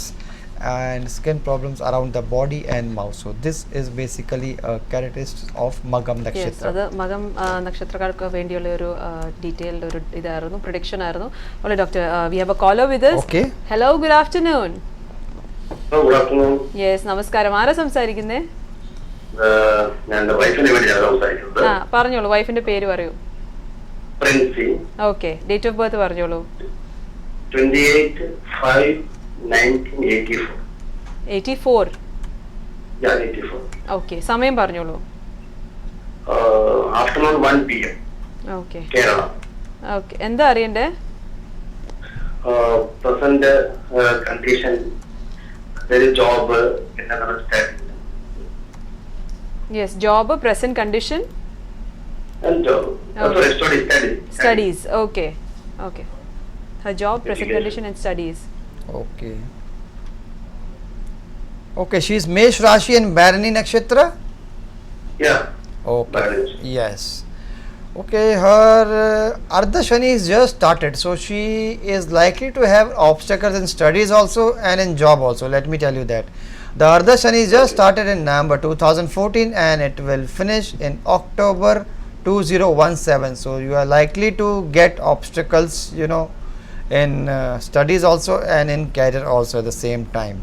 Speaker 2: and skin problems around the body and mouth. So this is basically a characteristic of Magam
Speaker 1: Yes,
Speaker 2: Nakshatra.
Speaker 1: അത് മകം നക്ഷത്രക്കാർക്ക് വേണ്ടിയുള്ള ഒരു detailed ഒരു ഇതായിരുന്നു, prediction ആയിരുന്നു. ഓളെ doctor, we have a caller with us.
Speaker 2: Okay.
Speaker 1: Hello, good afternoon.
Speaker 4: Good afternoon.
Speaker 1: Yes, നമസ്കാരം. ആരാ സംസാരിക്കുന്നേ?
Speaker 4: ഞാൻ എൻ്റെ വൈഫിനെ വേണ്ടിയാണ് സംസാരിക്കുന്നത്.
Speaker 1: ആ, പറഞ്ഞോളൂ, വൈഫിന്റെ പേര് പറയൂ.
Speaker 4: Princy.
Speaker 1: Okay, date of birth പറഞ്ഞോളൂ.
Speaker 4: 28/5/1984.
Speaker 1: 84.
Speaker 4: ഞാൻ 84.
Speaker 1: ഓക്കെ, സമയം പറഞ്ഞോളൂ.
Speaker 4: Afternoon 1 PM
Speaker 1: okay
Speaker 4: Kerala.
Speaker 1: Okay, എന്താ അറിയണ്ടേ?
Speaker 4: പ്രസന്റ് കണ്ടീഷൻ, ജോബ്, പിന്നെ study.
Speaker 1: Yes, job, present condition,
Speaker 4: job,
Speaker 1: Okay.
Speaker 4: Study.
Speaker 1: studies. Okay, okay. Her job, present condition, and studies.
Speaker 2: Okay. Okay, she is Mesh Rashi and Bharani Nakshatra.
Speaker 4: Yeah.
Speaker 2: Okay.
Speaker 4: Bharani.
Speaker 2: Yes. Okay, her Ardha Shani is just started, so she is likely to have obstacles in studies also and in job also. Let me tell you that. The Ardha Shani is just started in November 2014 and it will finish in October 2017. So you are likely to get obstacles, in studies also and in career also at the same time.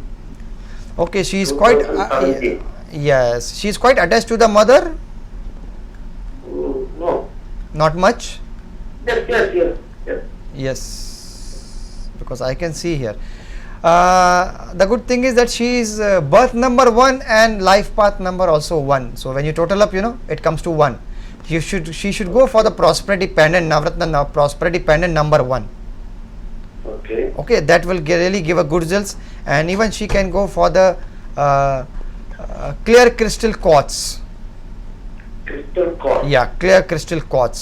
Speaker 2: Okay, she is quite
Speaker 4: 2017.
Speaker 2: yes, she is quite attached to the mother.
Speaker 4: No.
Speaker 2: Not much.
Speaker 4: Yes.
Speaker 2: Yes, because I can see here. The good thing is that she is birth number 1 and life path number also 1. So when you total up, it comes to 1. She should go for the prosperity pendant, Navratna prosperity pendant number 1.
Speaker 4: Okay.
Speaker 2: Okay, that will really give a good results, and even she can go for the clear crystal quartz.
Speaker 4: Crystal core.
Speaker 2: Yeah, clear crystal quartz.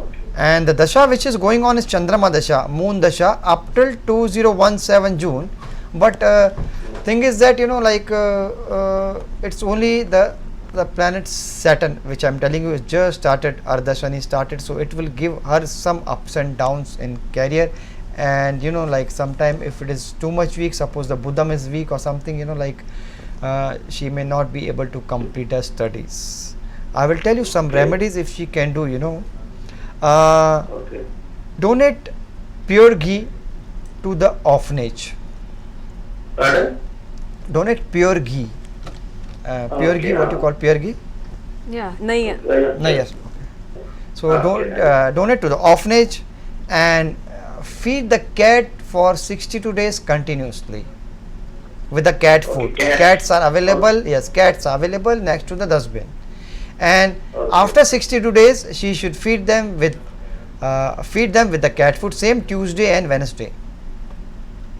Speaker 4: Okay.
Speaker 2: And the dasha which is going on is Chandrama dasha, moon dasha, up till 2017 June. But thing is that it's only the planet Saturn, which I'm telling you is just started, Ardha Shani started, so it will give her some ups and downs in career. And sometime if it is too much weak, suppose the Buddham is weak or something, she may not be able to complete her studies. I will tell you some remedies if she can do.
Speaker 4: Okay.
Speaker 2: Donate pure ghee to the orphanage.
Speaker 4: Pardon?
Speaker 2: Donate pure ghee. Pure ghee, what you call pure ghee?
Speaker 1: Yeah, nahi.
Speaker 2: No, yes. So donate to the orphanage and feed the cat for 62 days continuously with the cat food.
Speaker 4: Okay.
Speaker 2: Cats are available. Yes, cats are available next to the dustbin. And after 62 days, she should feed them with the cat food. Same Tuesday and Wednesday.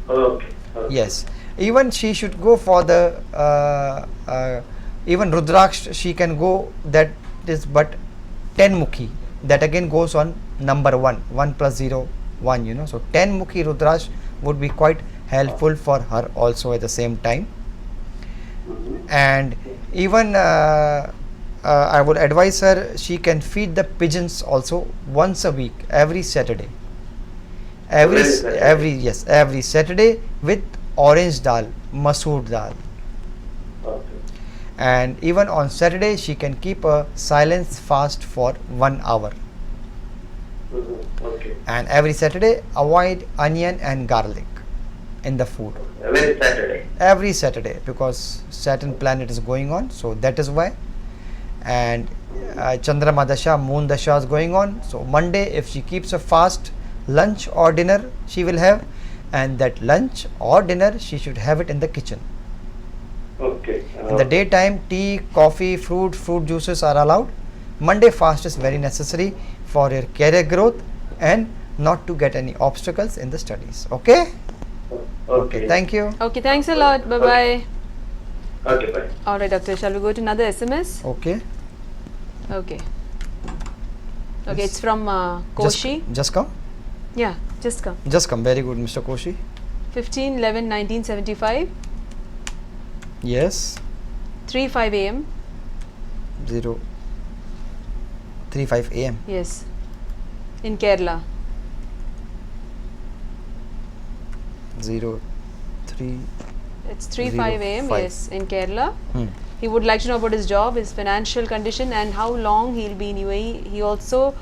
Speaker 4: Okay.
Speaker 2: Yes. Even she should go for the even Rudraksh. She can go. That is but 10 mukhi. that again goes on number 1, 1 plus 0, 1, you know. So 10 Mukhi Rudraksh would be quite helpful for her also at the same time. And even I would advise her, she can feed the pigeons also once a week, every Saturday. Every Saturday with orange dal, masoor dal.
Speaker 6: Okay.
Speaker 2: And even on Saturday she can keep a silence fast for 1 hour.
Speaker 6: Okay.
Speaker 2: And every Saturday avoid onion and garlic in the food.
Speaker 6: Every Saturday.
Speaker 2: Every Saturday, because Saturn planet is going on, so that is why. And Chandrama Dasha, Moon Dasha is going on, so Monday if she keeps a fast, lunch or dinner she will have, and that lunch or dinner she should have it in the kitchen.
Speaker 6: Okay.
Speaker 2: In the daytime, tea, coffee, fruit juices are allowed. Monday fast is very necessary for your career growth and not to get any obstacles in the studies. Okay?
Speaker 6: Okay.
Speaker 2: Thank you.
Speaker 1: Okay, thanks a lot. Bye bye.
Speaker 6: Okay, bye.
Speaker 1: All right, doctor. Shall we go to another SMS?
Speaker 2: Okay.
Speaker 1: Okay. Okay,
Speaker 2: Yes.
Speaker 1: it's from Koshi.
Speaker 2: Just come.
Speaker 1: Yeah, just come.
Speaker 2: Just come. Very good, Mr. Koshi.
Speaker 1: 15/11/1975,
Speaker 2: Yes.
Speaker 1: 3:05 a.m.
Speaker 2: 0:35 a.m.
Speaker 1: Yes, in Kerala.
Speaker 2: 03.
Speaker 1: It's 3:05 a.m.
Speaker 2: 05.
Speaker 1: Yes, in Kerala. He would like to know about his job, his financial condition, and how long he'll be in UAE. He also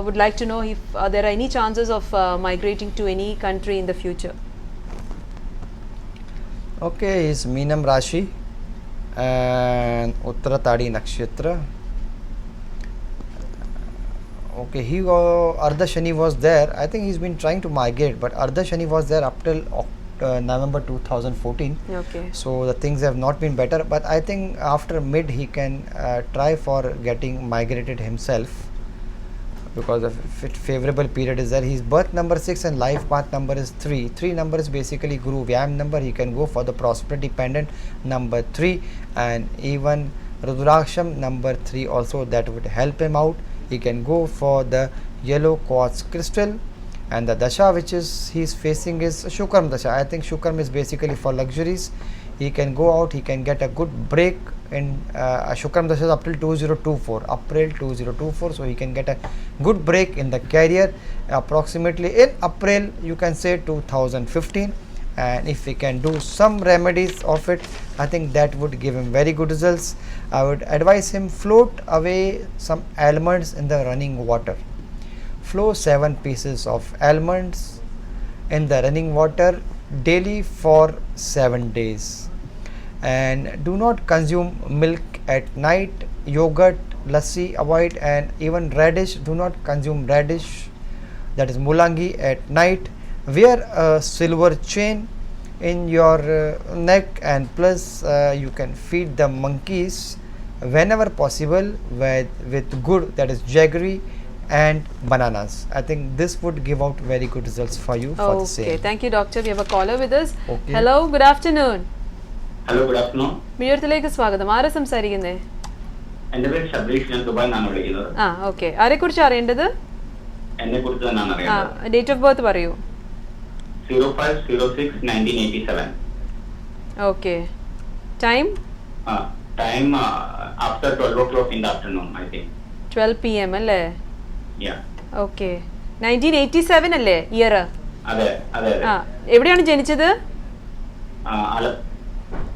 Speaker 1: would like to know if there are any chances of migrating to any country in the future.
Speaker 2: Okay, is Meenam Rashi and Uttaratadi Nakshatra. Okay, Ardha Shani was there. I think he's been trying to migrate, but Ardha Shani was there up till November 2014.
Speaker 1: Okay.
Speaker 2: So the things have not been better, but I think after mid he can try for getting migrated himself, because the favorable period is there. His birth number 6 and life path number is 3. 3 number is basically Guru Vyam number. He can go for the prosperity pendant number 3, and even Rudraksham number 3 also, that would help him out. He can go for the yellow quartz crystal, and the dasha which is he is facing is Shukram dasha. I think Shukram is basically for luxuries. He can go out, he can get a good break in Shukram dasha up till 2024, April 2024. So he can get a good break in the career approximately in April, you can say 2015. And if we can do some remedies of it, I think that would give him very good results. I would advise him, float away some almonds in the running water. Flow 7 pieces of almonds in the running water daily for 7 days. And do not consume milk at night. Yogurt, lassi avoid, and even radish, do not consume radish, that is mulangi, at night. Wear a silver chain in your neck, and plus you can feed the monkeys whenever possible with good, that is jaggery and bananas. I think this would give out very good results for you for the same.
Speaker 1: Okay, thank you, doctor. We have a caller with us.
Speaker 2: Okay.
Speaker 1: Hello, good afternoon.
Speaker 6: Hello, good afternoon.
Speaker 1: മിഴത്തിലേക്ക് സ്വാഗതം. ആരാ സംസാരിക്കുന്നേ?
Speaker 6: എന്റെ പേര് ശബരീഷ്, ഞാൻ ദുബായിൽ നിന്നാണ് വിളിക്കുന്നത്.
Speaker 1: ആ okay. ആരെക്കുറിച്ച് അറിയേണ്ടത്?
Speaker 6: എന്നെ കുറിച്ച് തന്നെയാണ്
Speaker 1: ആ
Speaker 6: അറിയേണ്ടത്.
Speaker 1: ഡേറ്റ് ഓഫ് ബർത്ത് പറയൂ.
Speaker 6: 05/06/1987.
Speaker 1: Okay. Time?
Speaker 6: Time after 12 o'clock in the afternoon, I think.
Speaker 1: 12 p.m. അല്ലേ?
Speaker 6: Yeah.
Speaker 1: ഓക്കെ. 1987 അല്ലേ ഇയർ?
Speaker 6: അതെ അതെ
Speaker 1: ആ എവിടെയാണ് ജനിച്ചത്?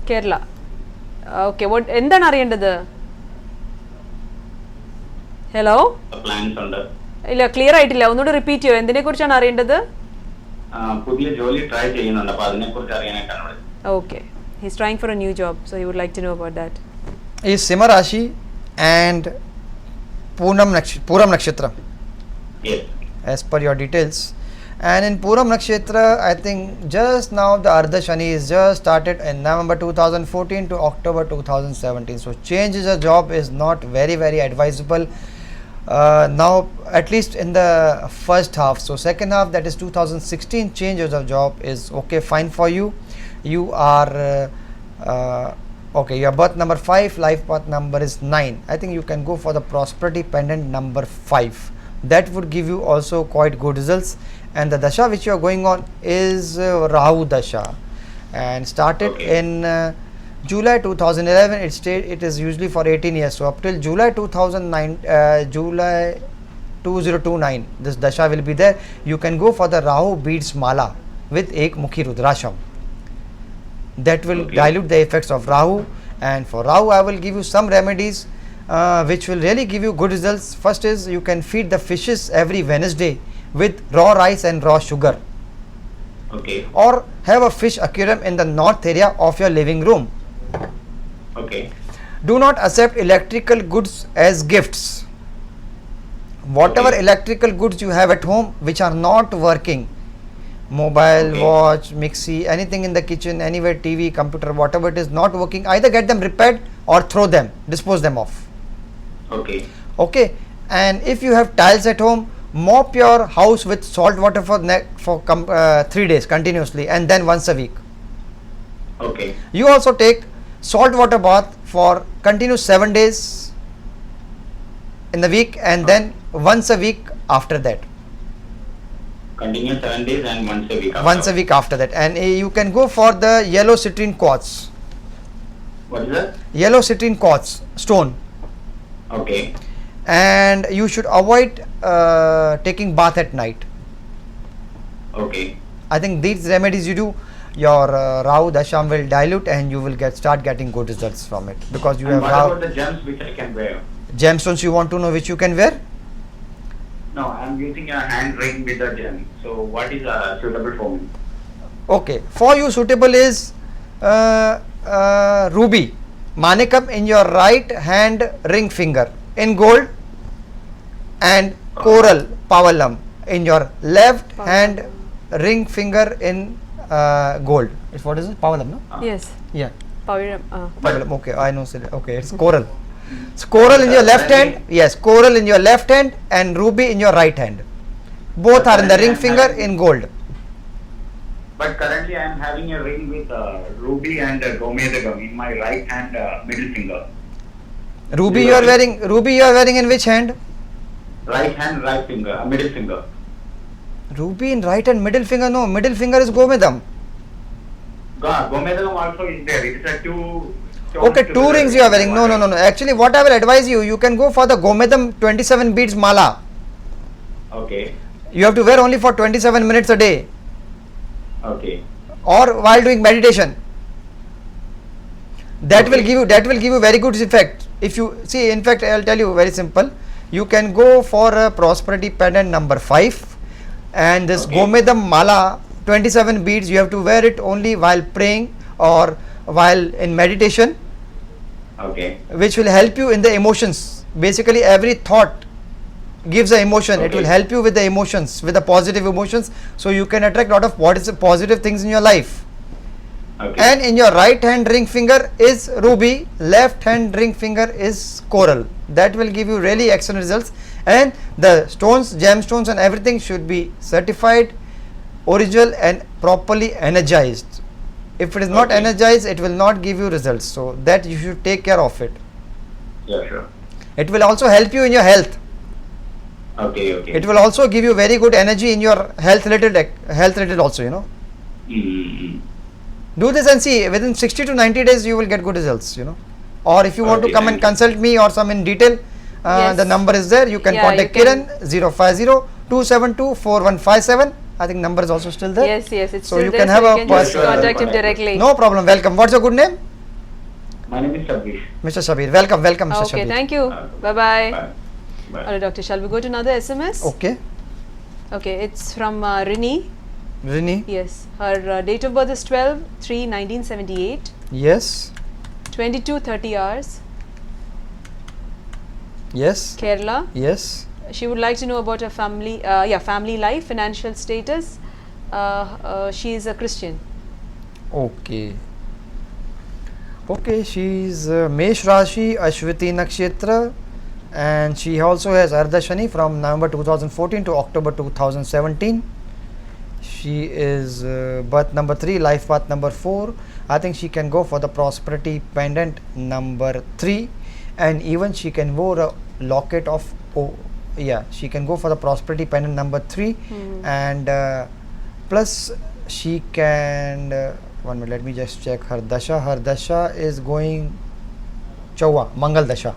Speaker 1: കേരള. ഓക്കെ. എന്താണ് അറിയേണ്ടത്? ഹലോ?
Speaker 6: പ്ലാൻസ് ഉണ്ട്.
Speaker 1: ഇല്ല, ക്ലിയർ ആയിട്ടില്ല. ഒന്നുകൂടി റിപ്പീറ്റ് ചെയ്യോ? എന്തിനെ കുറിച്ചാണ് അറിയേണ്ടത്?
Speaker 6: പുതിയ ജോലി ട്രൈ ചെയ്യുന്നുണ്ട്, അപ്പൊ അതിനെ കുറിച്ച് അറിയാനായിട്ടാണ് വിളിച്ചത്.
Speaker 1: Okay. He's trying for a new job, so he would like to know about that.
Speaker 2: Is Simha Rashi and Puram Nakshatra,
Speaker 6: Yes.
Speaker 2: as per your details. And in Puram Nakshatra, I think just now the Ardha Shani is just started in November 2014 to October 2017. So change a job is not very advisable now, at least in the first half. So second half, that is 2016, change of job is okay, fine for you. You are Okay, your birth number 5, life path number is 9. I think you can go for the prosperity pendant number 5. That would give you also quite good results. And the dasha which you are going on is Rahu dasha, and started
Speaker 6: Okay.
Speaker 2: in July 2011. It is usually for 18 years. So up till July 2009, July 2029, this dasha will be there. You can go for the Rahu beads mala with Ek Mukhi Rudrasham. That will
Speaker 6: Okay.
Speaker 2: dilute the effects of Rahu. And for Rahu, I will give you some remedies which will really give you good results. First is, you can feed the fishes every Wednesday with raw rice and raw sugar,
Speaker 6: Okay.
Speaker 2: or have a fish aquarium in the north area of your living room.
Speaker 6: Okay.
Speaker 2: Do not accept electrical goods as gifts. Whatever
Speaker 6: Okay.
Speaker 2: electrical goods you have at home which are not working, mobile,
Speaker 6: Okay.
Speaker 2: watch, mixie, anything in the kitchen, anywhere, TV, computer, whatever it is not working, either get them repaired or throw them, dispose them off.
Speaker 6: Okay.
Speaker 2: Okay. And if you have tiles at home, mop your house with salt water for 3 days continuously, and then once a week.
Speaker 6: Okay.
Speaker 2: You also take salt water bath for continuous 7 days in the week, and then once a week after that.
Speaker 6: Continue 7 days and once a week.
Speaker 2: Once a week after that. And you can go for the yellow citrine quartz.
Speaker 6: What is that?
Speaker 2: Yellow citrine quartz stone.
Speaker 6: Okay.
Speaker 2: And you should avoid taking bath at night.
Speaker 6: Okay.
Speaker 2: I think these remedies you do, your Rahu Dasham will dilute, and you will start getting good results from it, because you
Speaker 6: And
Speaker 2: have
Speaker 6: what
Speaker 2: Rahu.
Speaker 6: about the gems which I can wear?
Speaker 2: Gemstones you want to know which you can wear?
Speaker 6: No, I'm using a hand ring with a gem. So what is suitable for me?
Speaker 2: Okay, for you suitable is ruby, manikam in your right hand ring finger in gold, and coral pavalam in your left hand ring finger in gold. What is it? Pavalam, no?
Speaker 1: Yes.
Speaker 2: Yeah,
Speaker 1: Paviram.
Speaker 2: pavalam. Okay, I know. Okay, it's coral. So coral in your left hand. Yes, coral in your left hand and ruby in your right hand. Both are in the ring finger in gold.
Speaker 6: But currently I am having a ring with ruby and gomedagam in my right hand middle finger.
Speaker 2: Ruby you are wearing. Ruby you are wearing in which hand?
Speaker 6: Right hand, right finger, middle finger.
Speaker 2: Ruby in right and middle finger. No, middle finger is gomedam.
Speaker 6: Gomedagam also is there. It is a two. stones
Speaker 2: Okay, two
Speaker 6: together.
Speaker 2: rings you are wearing. No. Actually, what I will advise you, you can go for the gomedam 27 beads mala.
Speaker 6: Okay.
Speaker 2: You have to wear only for 27 minutes a day,
Speaker 6: Okay.
Speaker 2: or while doing meditation. That will
Speaker 6: Okay.
Speaker 2: give you very good effect. If you see, in fact, I will tell you very simple. You can go for a prosperity pendant number 5, and this
Speaker 6: Okay.
Speaker 2: gomedam mala 27 beads. You have to wear it only while praying or while in meditation,
Speaker 6: Okay.
Speaker 2: which will help you in the emotions. Basically, every thought gives an emotion. It will
Speaker 6: Okay.
Speaker 2: help you with the emotions, with the positive emotions, so you can attract a lot of positive things in your life.
Speaker 6: Okay.
Speaker 2: And in your right hand ring finger is ruby, left hand ring finger is coral. That will give you really excellent results. And the stones, gemstones and everything should be certified, original and properly energized. If it is not
Speaker 6: Okay.
Speaker 2: energized, it will not give you results. So that you should take care of it.
Speaker 6: Yeah, sure.
Speaker 2: It will also help you in your health.
Speaker 6: Okay. Okay.
Speaker 2: It will also give you very good energy in your health related also, you know.
Speaker 6: Mm-hmm.
Speaker 2: Do this and see, within 60 to 90 days you will get good results, you know. Or if you want to
Speaker 6: Okay,
Speaker 2: come and
Speaker 6: thank you.
Speaker 2: consult me or some in detail,
Speaker 1: Yes.
Speaker 2: the number is there. You can
Speaker 1: Yeah,
Speaker 2: contact
Speaker 1: you can-
Speaker 2: Kiran 050-272-4157. I think number is also still there.
Speaker 1: Yes, it's
Speaker 2: So
Speaker 1: still
Speaker 2: you
Speaker 1: there,
Speaker 2: can
Speaker 1: so
Speaker 2: have
Speaker 1: you
Speaker 2: a
Speaker 1: can just
Speaker 6: personal-
Speaker 1: contact him directly.
Speaker 2: No problem. Welcome. What's your good name?
Speaker 6: My name is Sabir.
Speaker 2: Mr. Shabir. Welcome, Mr.
Speaker 1: Okay,
Speaker 2: Shabir.
Speaker 1: thank you.
Speaker 6: Uh,
Speaker 1: Bye-bye.
Speaker 6: Bye. Bye.
Speaker 1: Alright, doctor, shall we go to another SMS?
Speaker 2: Okay.
Speaker 1: Okay, it's from Rini.
Speaker 2: Rini.
Speaker 1: Yes, her date of birth is 12/3/1978,
Speaker 2: Yes.
Speaker 1: 22:30 hours,
Speaker 2: Yes.
Speaker 1: Kerala.
Speaker 2: Yes.
Speaker 1: She would like to know about her family, family life, financial status. She is a Christian.
Speaker 2: Okay. Okay, she's Mesh Rashi, Ashwati Nakshetra, and she also has Ardha Shani from November 2014 to October 2017. She is birth number 3, life path number 4. I think she can go for the prosperity pendant number 3, and even she can wear a locket of she can go for the prosperity pendant number 3, and plus she can 1 minute, let me just check her dasha. Her dasha is going Chawa Mangal dasha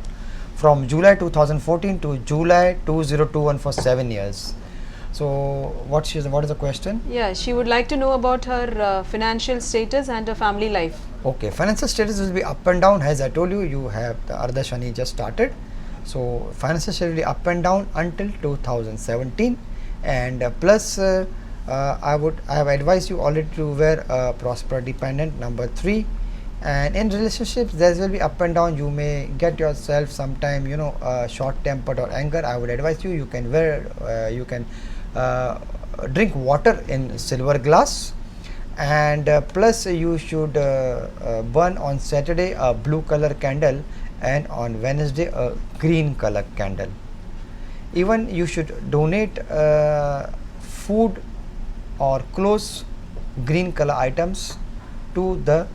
Speaker 2: from July 2014 to July 2021 for 7 years. So what is the question?
Speaker 1: Yeah, she would like to know about her financial status and her family life.
Speaker 2: Okay, financial status will be up and down. As I told you, you have the Ardha Shani just started. So financial status will be up and down until 2017, and plus I have advised you already to wear a prosperity pendant number 3. And in relationships, there will be up and down. You may get yourself sometime, short tempered or anger. I would advise you can wear you can drink water in silver glass, and plus you should burn on Saturday a blue color candle, and on Wednesday a green color candle. Even you should donate food or clothes, green color items to the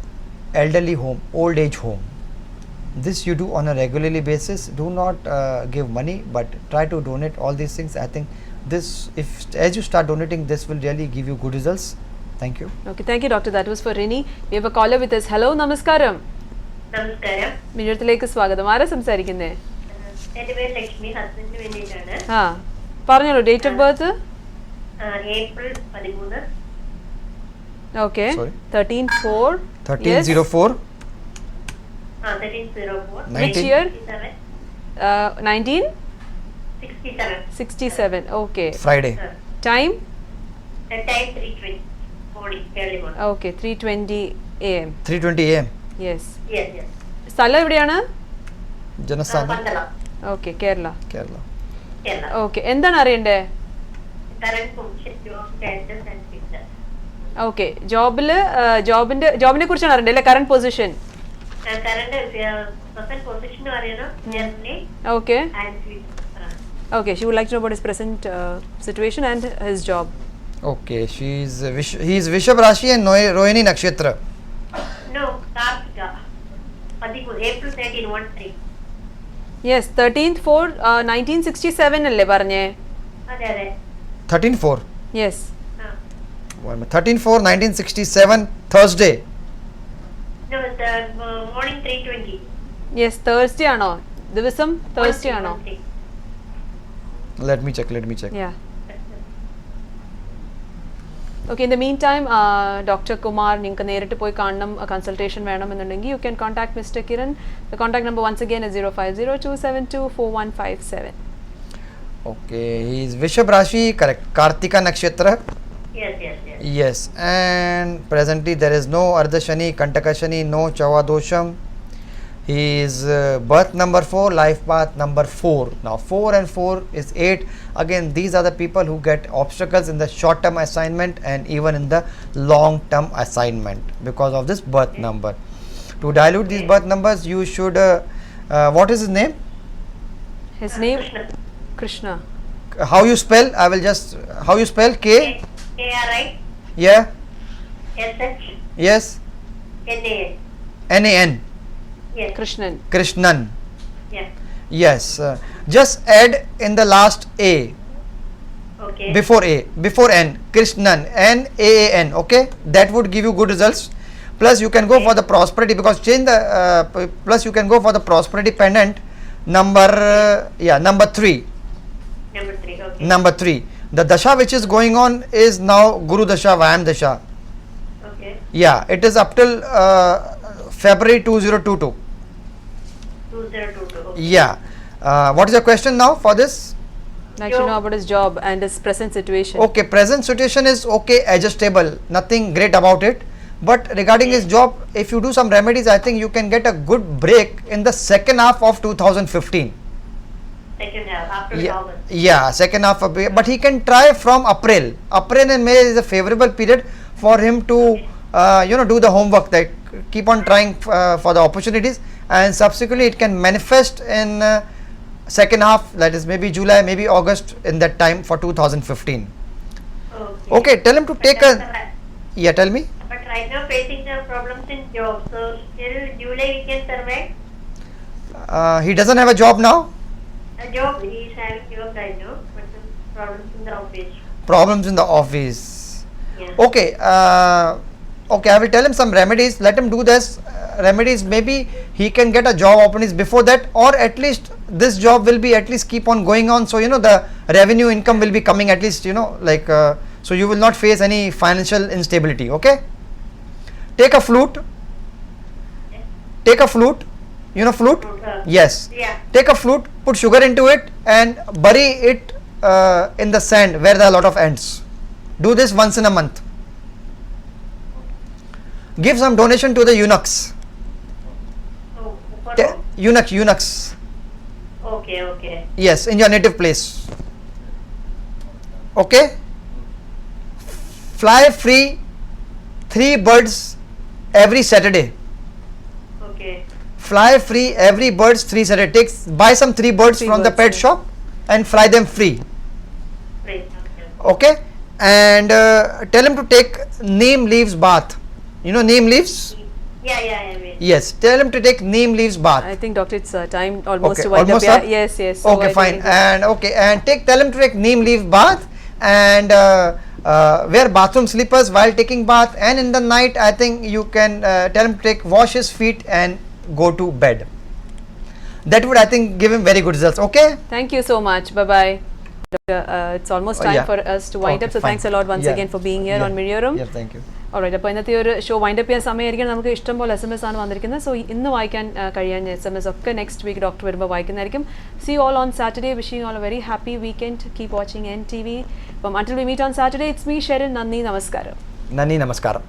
Speaker 2: elderly home, old age home. This you do on a regularly basis. Do not give money, but try to donate all these things. I think this, if as you start donating, this will really give you good results. Thank you.
Speaker 1: Okay, thank you, doctor. That was for Rini. We have a caller with us. Hello, namaskaram.
Speaker 3: നമസ്കാരം.
Speaker 1: മിനിറ്റിലേക്ക് സ്വാഗതം. ആരാ സംസാരിക്കുന്നേ?
Speaker 3: എന്റെ പേര് ലക്ഷ്മി, ഹസ്ബൻഡിന് വേണ്ടിയിട്ടാണ്.
Speaker 1: ആ, പറഞ്ഞോളൂ. Date of birth?
Speaker 3: April 13.
Speaker 1: Okay.
Speaker 2: Sorry.
Speaker 1: 13/4.
Speaker 2: 1304.
Speaker 3: 1304.
Speaker 1: Which year?
Speaker 3: 67.
Speaker 1: 1967. Okay.
Speaker 2: Friday.
Speaker 1: Time?
Speaker 3: Time 3:20 morning, early morning.
Speaker 1: Okay, 3:20 AM.
Speaker 2: 3:20 AM.
Speaker 1: Yes.
Speaker 3: Yes, yes.
Speaker 1: സ്ഥലം എവിടെയാണ്?
Speaker 2: Janasthan,
Speaker 3: Pandalam,
Speaker 1: okay, Kerala.
Speaker 2: Kerala.
Speaker 3: Kerala.
Speaker 1: Okay, എന്താണ് അറിയണ്ടേ?
Speaker 3: Current position, job status and future.
Speaker 1: Okay, ജോബിനെ കുറിച്ചാണ് അറിയണ്ടേ അല്ലേ? Current position.
Speaker 3: Current present position അറിയണം, Germany
Speaker 1: okay.
Speaker 3: and future.
Speaker 1: Okay, she would like to know about his present situation and his job.
Speaker 2: Okay, he is Vishabh Rashi and Rohini Nakshatra.
Speaker 3: No, Kartika. 13, April 13, 1-3.
Speaker 1: Yes, 13/4, 1967 അല്ലേ പറഞ്ഞേ?
Speaker 3: അതെ അതെ.
Speaker 2: 13/4.
Speaker 1: Yes.
Speaker 2: 13/4 1967 Thursday.
Speaker 3: No, the morning 3:20.
Speaker 1: Yes, Thursday ആണോ? ദിവസം Thursday ആണോ?
Speaker 3: 1-3.
Speaker 2: Let me check.
Speaker 1: Yeah. Okay, in the meantime, Dr. Kumar, നിങ്ങൾക്ക് നേരിട്ട് പോയി കാണണം, കൺസൾട്ടേഷൻ വേണമെന്നുണ്ടെങ്കിൽ you can contact Mr. Kiran. The contact number once again is 050-272-4157.
Speaker 2: Okay, he is Vishabh Rashi, correct. Kartika Nakshatra.
Speaker 3: Yes.
Speaker 2: Yes, and presently there is no Ardha Shani, Kantaka Shani, no Chava Dosham. His birth number 4, life path number 4. Now 4 and 4 is 8. Again, these are the people who get obstacles in the short term assignment and even in the long term assignment because of this birth number. To dilute these birth numbers, you should what is his name?
Speaker 1: His name? Krishna.
Speaker 2: How you spell? I will just how you spell? K?
Speaker 3: KRI
Speaker 2: Yeah.
Speaker 3: SH
Speaker 2: Yes.
Speaker 3: NAN.
Speaker 2: NAN.
Speaker 3: Yes.
Speaker 1: Krishnan.
Speaker 2: Krishnan.
Speaker 3: Yeah.
Speaker 2: Yes. Just add in the last A.
Speaker 3: Okay.
Speaker 2: Before N. Krishnan. NAAN. Okay. That would give you good results. Plus you can go for the prosperity, because change the plus you can go for the prosperity pendant number 3.
Speaker 3: Number 3. Okay.
Speaker 2: Number 3. The dasha which is going on is now Guru Dasha, Vayam Dasha.
Speaker 3: Okay.
Speaker 2: Yeah, it is up till February 2022.
Speaker 3: 2022. Okay.
Speaker 2: Yeah. What is your question now for this?
Speaker 1: Like to know about his job and his present situation.
Speaker 2: Okay, present situation is okay, adjustable, nothing great about it. But regarding his job, if you do some remedies, I think you can get a good break in the second half of 2015.
Speaker 3: Second half after August.
Speaker 2: Yeah, second half of, but he can try from April. April and May is a favorable period for him to do the homework, that keep on trying for the opportunities, and subsequently it can manifest in second half, that is maybe July, maybe August, in that time for 2015. Okay, tell him to take a, yeah, tell me.
Speaker 3: But try right now facing the problems in job. So till July we can survive.
Speaker 2: He doesn't have a job now.
Speaker 3: A job, he is having job right now, but some problems in the office.
Speaker 2: Problems in the office.
Speaker 3: Yeah.
Speaker 2: Okay. Okay, I will tell him some remedies. Let him do this remedies. Maybe he can get a job opportunities before that, or at least this job will be at least keep on going on. So the revenue income will be coming at least. Like so you will not face any financial instability. Okay. Take a flute. Take a flute. You know flute? Yes.
Speaker 3: Yeah.
Speaker 2: Take a flute, put sugar into it, and bury it in the sand where there are a lot of ants. Do this once in a month. Give some donation to the eunuchs.
Speaker 3: Oh, for who?
Speaker 2: Eunuchs.
Speaker 3: Okay, okay.
Speaker 2: Yes, in your native place. Okay. Fly free 3 birds every Saturday.
Speaker 3: Okay.
Speaker 2: Fly free every birds 3 Saturday. Buy some 3 birds
Speaker 1: Three
Speaker 2: from the
Speaker 1: birds,
Speaker 2: pet
Speaker 1: yeah.
Speaker 2: shop and fly them free.
Speaker 3: Great. Okay.
Speaker 2: Okay. And tell him to take neem leaves bath. You know neem leaves?
Speaker 3: Yeah, I will.
Speaker 2: Yes. Tell him to take neem leaves bath.
Speaker 1: I think, doctor, it's time almost
Speaker 2: Okay,
Speaker 1: to wind
Speaker 2: almost
Speaker 1: up.
Speaker 2: up?
Speaker 1: Yeah, yes. So I
Speaker 2: Okay,
Speaker 1: think
Speaker 2: fine.
Speaker 1: it is-
Speaker 2: And tell him to take neem leaf bath and wear bathroom slippers while taking bath. And in the night, I think you can tell him to wash his feet and go to bed. That would, I think, give him very good results. Okay.
Speaker 1: Thank you so much. Bye bye. Doctor, it's almost time
Speaker 2: Yeah.
Speaker 1: for us to wind
Speaker 2: Okay,
Speaker 1: up. So
Speaker 2: fine.
Speaker 1: thanks a lot once
Speaker 2: Yeah.
Speaker 1: again for being here
Speaker 2: Yeah.
Speaker 1: on Video Room.
Speaker 2: Yeah, thank you.
Speaker 1: Alright, അപ്പോൾ ഇന്നത്തെ ഒരു show wind up ചെയ്യാൻ സമയമായിരിക്കും. നമുക്ക് ഇഷ്ടംപോലെ SMS ആണ് വന്നിരിക്കുന്നത്. So ഇന്ന് വായിക്കാൻ കഴിയാൻ SMS ഒക്കെ നെക്സ്റ്റ് വീക്ക് ഡോക്ടർ വരുമ്പോൾ വായിക്കുന്നതായിരിക്കും. See you all on Saturday. Wishing you all a very happy weekend. Keep watching NTV. Until we meet on Saturday, it's me, Sherin. നന്ദി, നമസ്കാരം.
Speaker 2: Nani, namaskaram.